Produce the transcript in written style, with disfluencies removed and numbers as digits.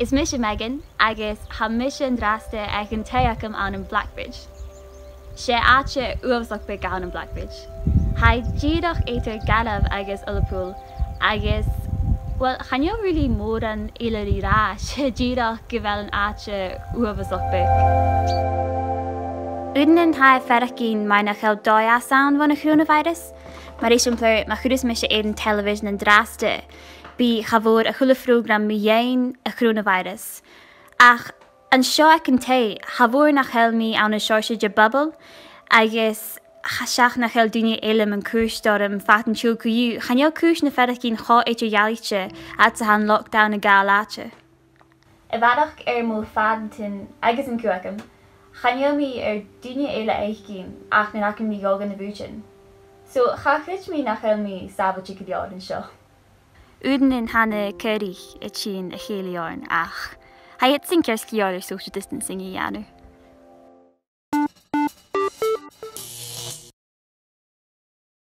Is mis Megan agus ha mission draste ag an teacham an Blackbridge. Sé áte uamsach be gan an Blackbridge. Ha ddíadach étar galab agus Ullapool agus well, chanyo really mór an ilari rá sé ddíadach go bhfuil an áte uamsach be. Udan ha ferachín mai nach chael dóia sound van a coronavirus, mar éisiamplar ma chudus me sé éan television an draste. Bí chafór a chula program mi dhéin a coronavirus. Ach, an seo ag an té, chafór nach chael mi an a seoirse de bubble, agus seach nach chael duine eilim an cúis dorm fatan siúl cúiú, chanyo cúis na ferachín chá éitir jaliche at sa han lockdown a gá láte. I bhadach mó fadantin agus an cúacham, chanyo mi duine eile eichgin ach na nachim mi yoga na bútin. So, chachrit mi nach chael mi sabatí go beod an seo. Udan in hanna curich it sin a chéliorn ach. Ha het sin ceir sciáir social distancing I dhéanamh.